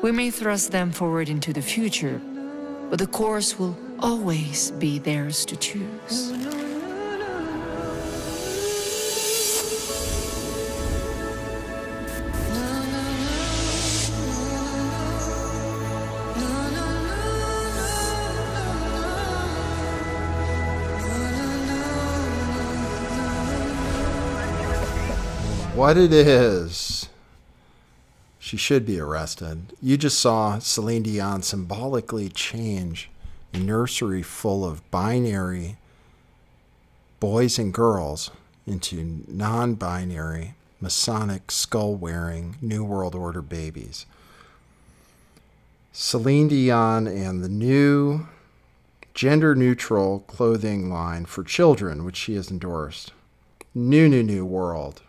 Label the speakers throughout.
Speaker 1: We may thrust them forward into the future, but the course will always be theirs to choose.
Speaker 2: What it is. She should be arrested. You just saw Celine Dion symbolically change a nursery full of binary boys and girls into non-binary, Masonic, skull-wearing, New World Order babies. Celine Dion and the new gender-neutral clothing line for children, which she has endorsed. New world.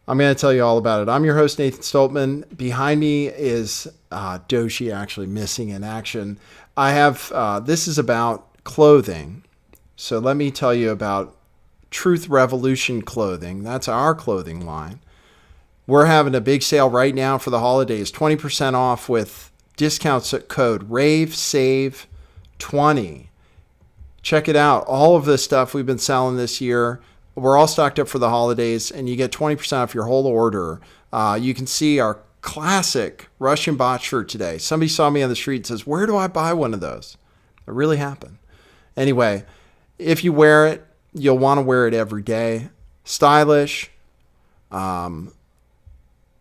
Speaker 2: I'm going to tell you all about it. I'm your host, Nathan Stoltman. Behind me is Doshi, actually missing in action. I have, this is about clothing. So let me tell you about Truth Revolution Clothing. That's our clothing line. We're having a big sale right now for the holidays. 20% off with discount code RAVESAVE20. Check it out. All of this stuff we've been selling this year. We're all stocked up for the holidays, and you get 20% off your whole order. You can see our classic Russian bot shirt today. Somebody saw me on the street and says, "Where do I buy one of those?" It really happened. Anyway, if you wear it, you'll want to wear it every day. Stylish,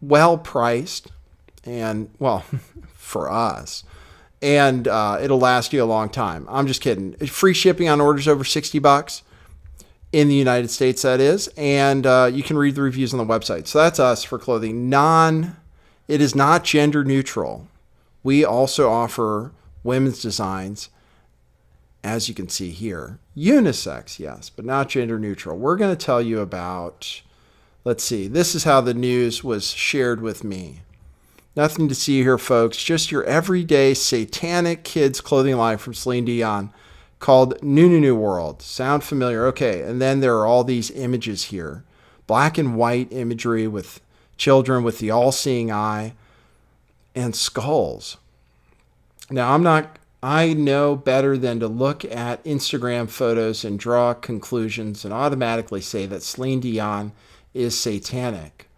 Speaker 2: well-priced, and, well, for us. And it'll last you a long time. I'm just kidding. Free shipping on orders over $60. In the United States, that is. And you can read the reviews on the website. So that's us for clothing. It is not gender neutral. We also offer women's designs, as you can see here. Unisex, yes, but not gender neutral. We're going to tell you about, let's see, this is how the news was shared with me. Nothing to see here, folks. Just your everyday satanic kids clothing line from Celine Dion, called New World. Sound familiar? Okay, and then there are all these images here. Black and white imagery with children with the all-seeing eye and skulls. Now, I know better than to look at Instagram photos and draw conclusions and automatically say that Celine Dion is satanic.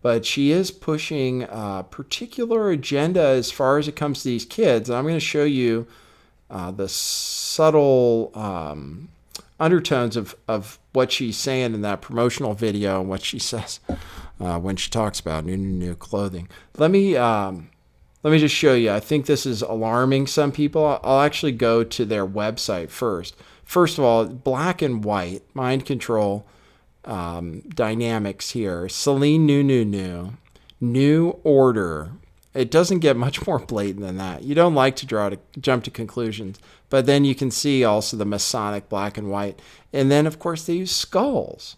Speaker 2: But she is pushing a particular agenda as far as it comes to these kids. And I'm going to show you the subtle undertones of what she's saying in that promotional video and what she says when she talks about new clothing. Let me just show you. I think this is alarming some people. I'll actually go to their website first. First of all, black and white, mind control dynamics here. Celine New Order. It doesn't get much more blatant than that. You don't like to jump to conclusions. But then you can see also the Masonic black and white. And then, of course, they use skulls.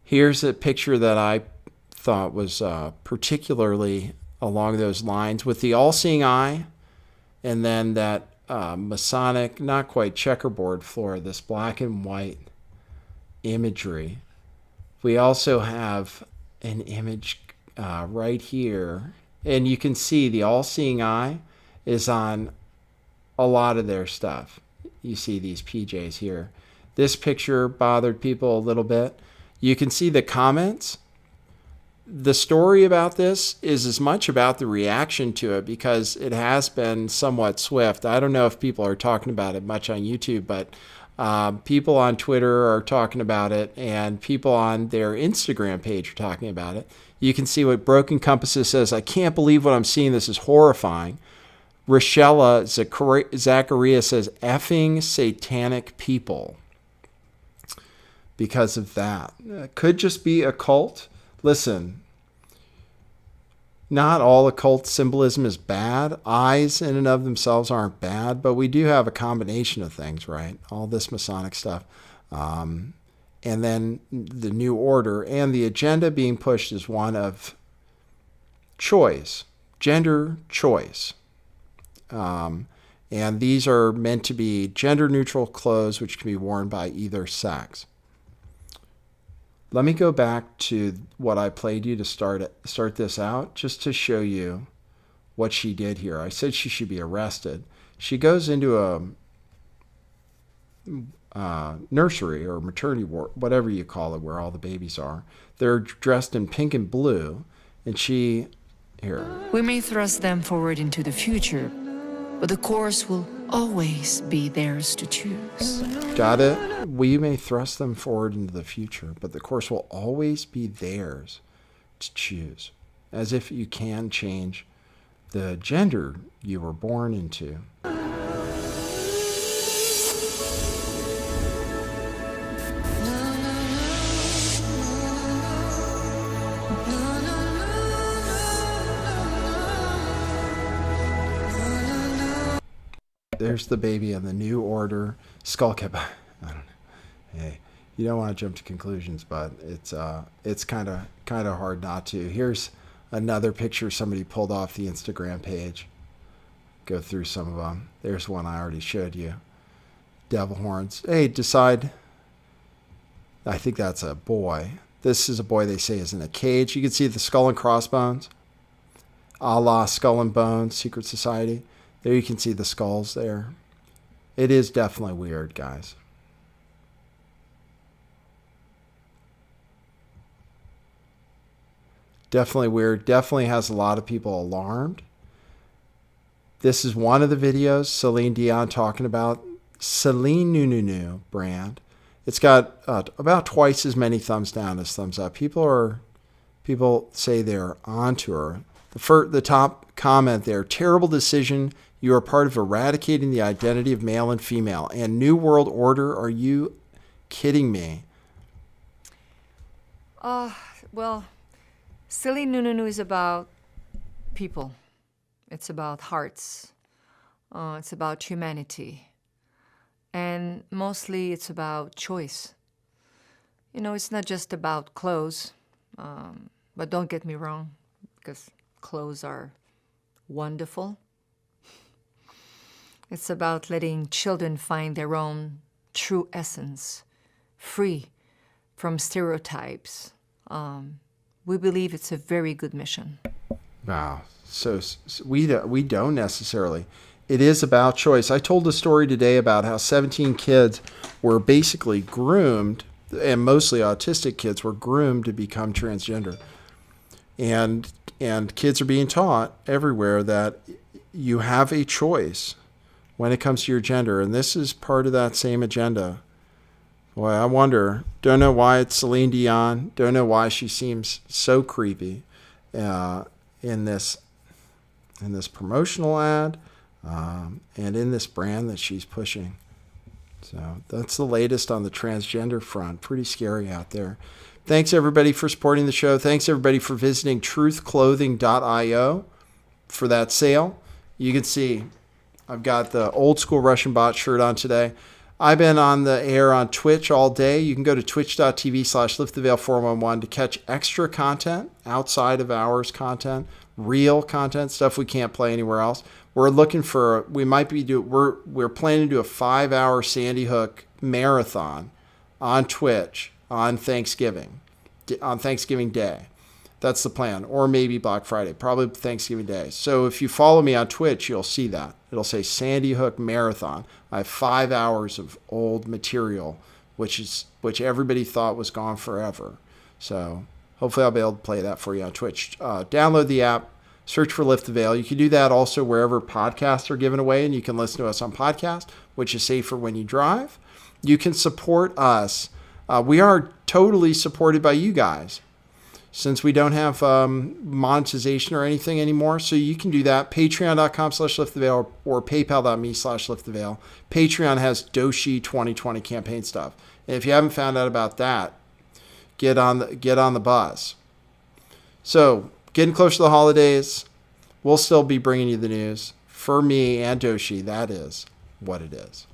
Speaker 2: Here's a picture that I thought was particularly along those lines with the all-seeing eye and then that Masonic, not quite checkerboard floor, this black and white imagery. We also have an image right here, and you can see the all-seeing eye is on a lot of their stuff. You see these PJs here. This picture bothered people a little bit. You can see the comments. The story about this is as much about the reaction to it because it has been somewhat swift. I don't know if people are talking about it much on YouTube, but people on Twitter are talking about it, and people on their Instagram page are talking about it. You can see what Broken Compasses says. "I can't believe what I'm seeing. This is horrifying." Rochella Zachariah says, "Effing satanic people." Because of that. Could just be a cult. Listen, not all occult symbolism is bad. Eyes in and of themselves aren't bad, but we do have a combination of things, right? All this Masonic stuff. And then the New Order, and the agenda being pushed is one of choice, gender choice. And these are meant to be gender neutral clothes which can be worn by either sex. Let me go back to what I played you to start this out, just to show you what she did here. I said she should be arrested. She goes into a nursery or maternity ward, whatever you call it, where all the babies are. They're dressed in pink and blue, and she, here.
Speaker 1: We may thrust them forward into the future, but the course will always be theirs to choose.
Speaker 2: Got it? We may thrust them forward into the future, but the course will always be theirs to choose. As if you can change the gender you were born into. There's the baby on the New Order skull cap. I don't know. Hey, you don't want to jump to conclusions, but it's kind of hard not to. Here's another picture somebody pulled off the Instagram page. Go through some of them. There's one I already showed you. Devil horns. Hey, decide. I think that's a boy. This is a boy they say is in a cage. You can see the skull and crossbones. A la Skull and Bones, Secret Society. There you can see the skulls there. It is definitely weird, guys. Definitely weird. Definitely has a lot of people alarmed. This is one of the videos Celine Dion talking about Celine Nunu brand. It's got about twice as many thumbs down as thumbs up. People say they're onto her. The top comment there: terrible decision. You are part of eradicating the identity of male and female. And New World Order, are you kidding me?
Speaker 3: Well, Celine Nunu is about people. It's about hearts. It's about humanity. And mostly it's about choice. You know, it's not just about clothes. But don't get me wrong, because clothes are wonderful. It's about letting children find their own true essence, free from stereotypes. We believe it's a very good mission.
Speaker 2: Wow. So we don't necessarily. It is about choice. I told a story today about how 17 kids were basically groomed, and mostly autistic kids were groomed to become transgender. And kids are being taught everywhere that you have a choice when it comes to your gender. And this is part of that same agenda. Boy, I wonder. Don't know why it's Celine Dion. Don't know why she seems so creepy in this promotional ad and in this brand that she's pushing. So that's the latest on the transgender front. Pretty scary out there. Thanks, everybody, for supporting the show. Thanks, everybody, for visiting truthclothing.io for that sale. You can see I've got the old school Russian bot shirt on today. I've been on the air on Twitch all day. You can go to twitch.tv/lifttheveil411 to catch extra content outside of hours content, real content, stuff we can't play anywhere else. We're looking for, we're planning to do a 5-hour Sandy Hook marathon on Twitch on Thanksgiving Day. That's the plan. Or maybe Black Friday, probably Thanksgiving Day. So if you follow me on Twitch, you'll see that. It'll say Sandy Hook Marathon. I have 5 hours of old material, which everybody thought was gone forever. So hopefully I'll be able to play that for you on Twitch. Download the app, search for Lift the Veil. You can do that also wherever podcasts are given away, and you can listen to us on podcast, which is safer when you drive. You can support us. We are totally supported by you guys, since we don't have monetization or anything anymore. So you can do that. Patreon.com/lifttheveil or PayPal.me/lifttheveil. Patreon has Doshi 2020 campaign stuff. And if you haven't found out about that, get on the bus. So getting close to the holidays, we'll still be bringing you the news. For me and Doshi, that is what it is.